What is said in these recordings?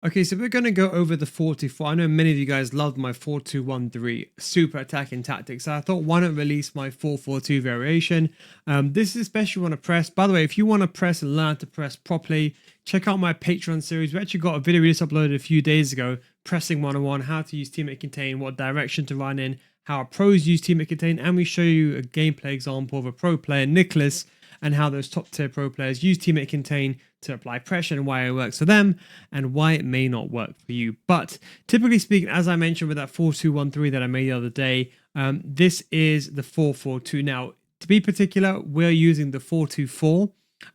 Okay, so we're going to go over the 4-2-4. I know many of you guys loved my 4-2-1-3 super attacking tactics. So I thought, why not release my 4-4-2 variation? This is especially want to press. By the way, if you want to press and learn to press properly, check out my Patreon series. We actually got a video we just uploaded a few days ago, pressing 101, how to use teammate contain, what direction to run in, how our pros use teammate contain, and we show you a gameplay example of a pro player, Nicholas, and how those top tier pro players use teammate contain to apply pressure and why it works for them and why it may not work for you. But typically speaking, as I mentioned with that 4-2-1-3 that I made the other day, this is the 4-4-2. Now, to be particular, we're using the 4-2-4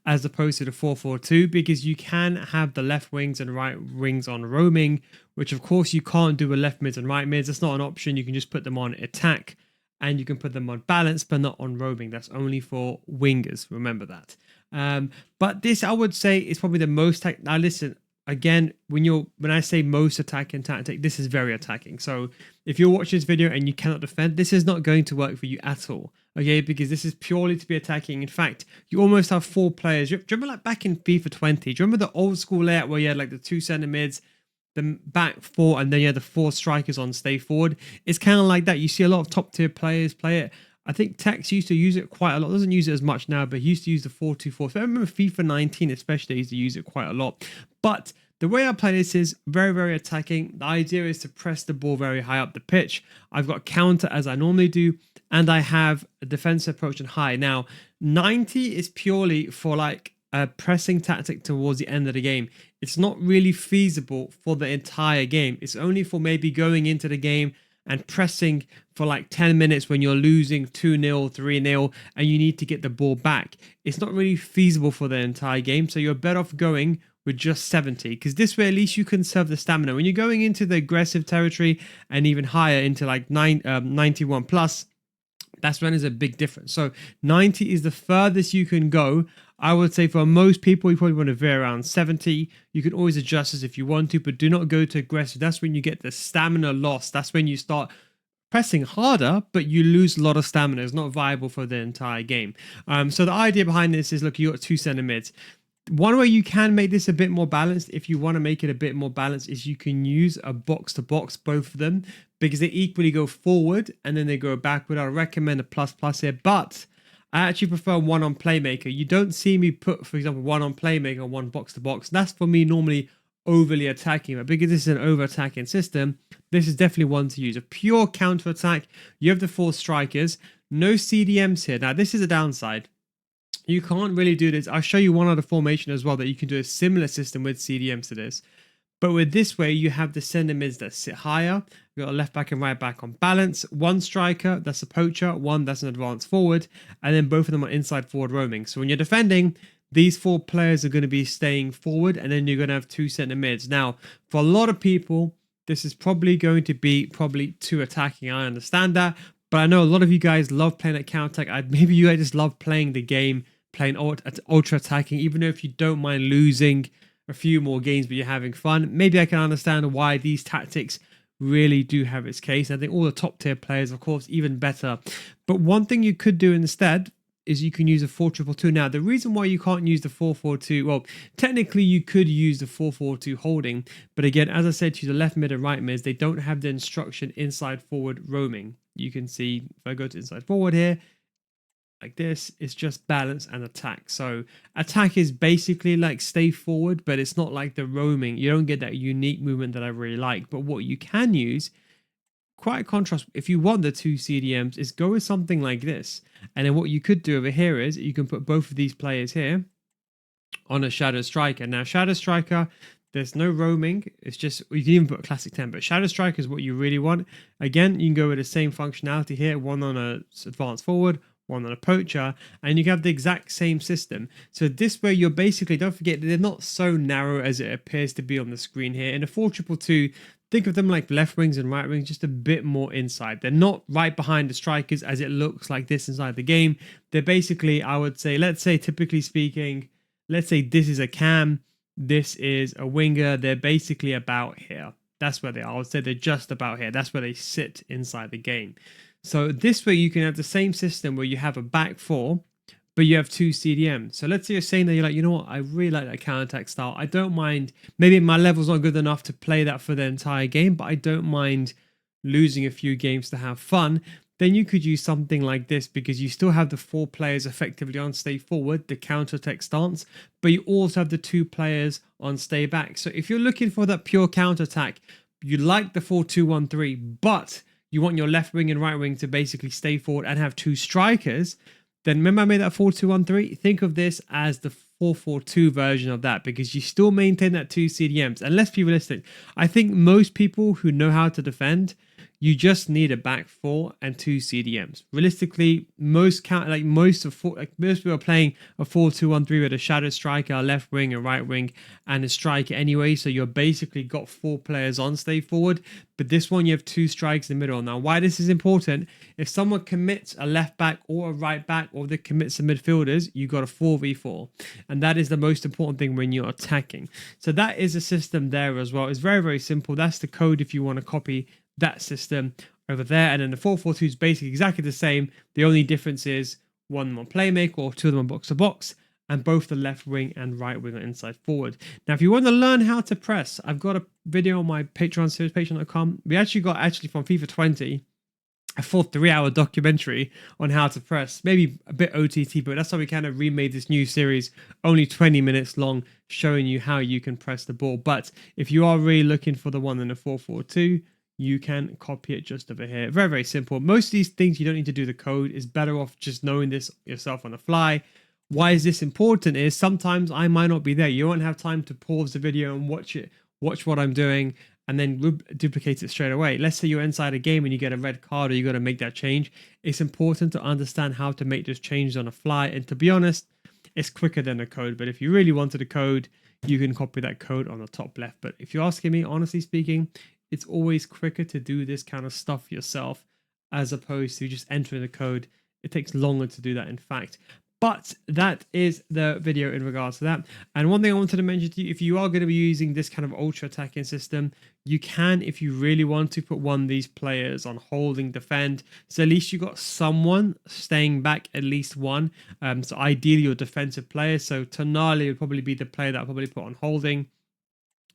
as opposed to the 4-4-2 because you can have the left wings and right wings on roaming, which of course you can't do with left mids and right mids. It's not an option. You can just put them on attack and you can put them on balance, but not on roaming. That's only for wingers. Remember that. But this, I would say, is probably the most. Now, listen again. When I say most attacking tactic, this is very attacking. So if you're watching this video and you cannot defend, this is not going to work for you at all. Okay, because this is purely to be attacking. In fact, you almost have 4 players. Do you remember like back in FIFA 20? Do you remember the old school layout where you had like the 2 center mids, the back 4, and then you had the 4 strikers on stay forward? It's kind of like that. You see a lot of top tier players play it. I think Tex used to use it quite a lot. Doesn't use it as much now, but he used to use the 4-2-4. So I remember FIFA 19 especially, he used to use it quite a lot. But the way I play this is very, very attacking. The idea is to press the ball very high up the pitch. I've got counter as I normally do, and I have a defensive approach and high. Now, 90 is purely for like a pressing tactic towards the end of the game. It's not really feasible for the entire game. It's only for maybe going into the game and pressing for like 10 minutes when you're losing 2-0, 3-0, and you need to get the ball back. It's not really feasible for the entire game, so you're better off going with just 70, because this way at least you conserve the stamina. When you're going into the aggressive territory and even higher into like 91 plus, that's when there's a big difference. So 90 is the furthest you can go. I would say for most people, you probably want to veer around 70. You can always adjust this if you want to, but do not go to aggressive. That's when you get the stamina loss. That's when you start pressing harder, but you lose a lot of stamina. It's not viable for the entire game. So the idea behind this is, look, you got 2 center mids. One way you can make this a bit more balanced, if you want to make it a bit more balanced, is you can use a box to box, both of them, because they equally go forward and then they go backward. I recommend a plus here, but I actually prefer one on playmaker. You don't see me put, for example, one on playmaker, one box to box. That's for me normally overly attacking, but because this is an over attacking system, this is definitely one to use. A pure counter attack. You have the 4 strikers, no CDMs here. Now, this is a downside. You can't really do this. I'll show you one other formation as well that you can do a similar system with CDMs to this. But with this way, you have the center mids that sit higher. You've got a left back and right back on balance. 1 striker, that's a poacher. 1, that's an advanced forward. And then both of them are inside forward roaming. So when you're defending, these 4 players are going to be staying forward. And then you're going to have 2 center mids. Now, for a lot of people, this is probably going to be too attacking. I understand that. But I know a lot of you guys love playing at counter attack. Maybe you guys just love playing the game, playing ultra attacking, even though if you don't mind losing a few more games but you're having fun. Maybe I can understand why these tactics really do have its case. I think all the top tier players, of course, even better. But one thing you could do instead is you can use a 4-2-2. Now, the reason why you can't use the 4-4-2, well, technically you could use the 4-4-2 holding, but again, as I said to you, the left mid and right mids, they don't have the instruction inside forward roaming. You can see if I go to inside forward here, like this, it's just balance and attack. So attack is basically like stay forward, but it's not like the roaming. You don't get that unique movement that I really like. But what you can use, quite a contrast, if you want the 2 CDMs, is go with something like this. And then what you could do over here is you can put both of these players here on a Shadow Striker. Now, Shadow Striker, there's no roaming. It's just, you can even put a classic 10, but Shadow Striker is what you really want. Again, you can go with the same functionality here, 1 on a advanced forward, 1 on a poacher, and you have the exact same system. So this way you're basically, don't forget, they're not so narrow as it appears to be on the screen here. In a 4-2-2, think of them like left wings and right wings, just a bit more inside. They're not right behind the strikers as it looks like this inside the game. They're basically, I would say, let's say typically speaking, let's say this is a cam, this is a winger. They're basically about here. That's where they are. I would say they're just about here. That's where they sit inside the game. So this way you can have the same system where you have a back 4, but you have two CDMs. So let's say you're saying that you're like, you know what, I really like that counter-attack style. I don't mind, maybe my level's not good enough to play that for the entire game, but I don't mind losing a few games to have fun. Then you could use something like this because you still have the 4 players effectively on stay forward, the counter-attack stance, but you also have the 2 players on stay back. So if you're looking for that pure counter-attack, you like the 4-2-1-3, but you want your left wing and right wing to basically stay forward and have 2 strikers, then remember I made that 4-2-1-3? Think of this as the 4-4-2 version of that, because you still maintain that 2 CDMs. And let's be realistic. I think most people who know how to defend, you just need a back 4 and 2 CDMs. Realistically, most people are playing a 4-2-1-3 with a shadow striker, a left wing, a right wing, and a striker anyway. So you're basically got 4 players on stay forward. But this one, you have 2 strikes in the middle. Now, why this is important, if someone commits a left back or a right back, or they commit some midfielders, you got a 4v4. And that is the most important thing when you're attacking. So that is a system there as well. It's very, very simple. That's the code if you want to copy that system over there. And then the 4-4-2 is basically exactly the same. The only difference is one more playmaker or 2 of them on box to box, and both the left wing and right wing are inside forward. Now, if you want to learn how to press, I've got a video on my Patreon series, patreon.com. We actually got from FIFA 20 a full 3-hour documentary on how to press, maybe a bit OTT, but that's how we kind of remade this new series, only 20 minutes long, showing you how you can press the ball. But if you are really looking for the one in the 4-4-2, you can copy it just over here. Very, very simple. Most of these things, you don't need to do the code. It's better off just knowing this yourself on the fly. Why is this important is sometimes I might not be there. You won't have time to pause the video and watch what I'm doing, and then duplicate it straight away. Let's say you're inside a game and you get a red card, or you got to make that change. It's important to understand how to make those changes on the fly. And to be honest, it's quicker than the code. But if you really wanted a code, you can copy that code on the top left. But if you're asking me, honestly speaking, it's always quicker to do this kind of stuff yourself as opposed to just entering the code. It takes longer to do that, in fact. But that is the video in regards to that. And one thing I wanted to mention to you, if you are going to be using this kind of ultra attacking system, you can, if you really want to, put one of these players on holding defend. So at least you got someone staying back, at least one. So ideally your defensive player. So Tonali would probably be the player that I'll probably put on holding.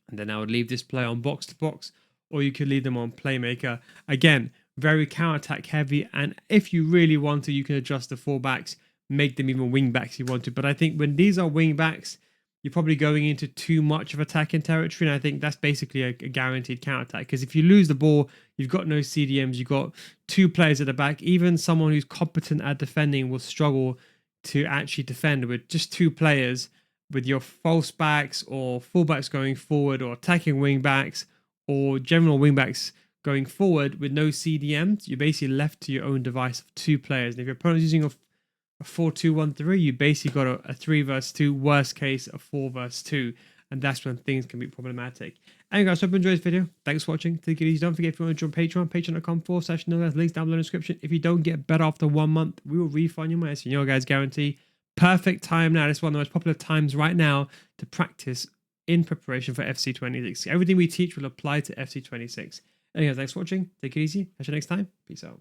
And then I would leave this player on box to box, or you could leave them on playmaker. Again, very counter-attack heavy. And if you really want to, you can adjust the fullbacks, make them even wing backs if you want to. But I think when these are wing backs, you're probably going into too much of attacking territory. And I think that's basically a guaranteed counter attack. Because if you lose the ball, you've got no CDMs, you've got 2 players at the back. Even someone who's competent at defending will struggle to actually defend with just 2 players, with your false backs or fullbacks going forward, or attacking wing backs or general wing backs going forward with no CDMs. You're basically left to your own device of 2 players. And if your opponent's using a 4-2-1-3, you basically got a 3 versus 2, worst case a 4 versus 2, and that's when things can be problematic. Anyway guys, hope you enjoyed this video. Thanks for watching. Take it easy. Don't forget, if you want to join Patreon, patreon.com/no, links down below in the description. If you don't get better after 1 month, we will refund you money. So, guys, guarantee. Perfect time now. This is one of the most popular times right now to practice in preparation for FC26. Everything we teach will apply to FC26. Anyway, thanks for watching. Take it easy. Catch you next time. Peace out.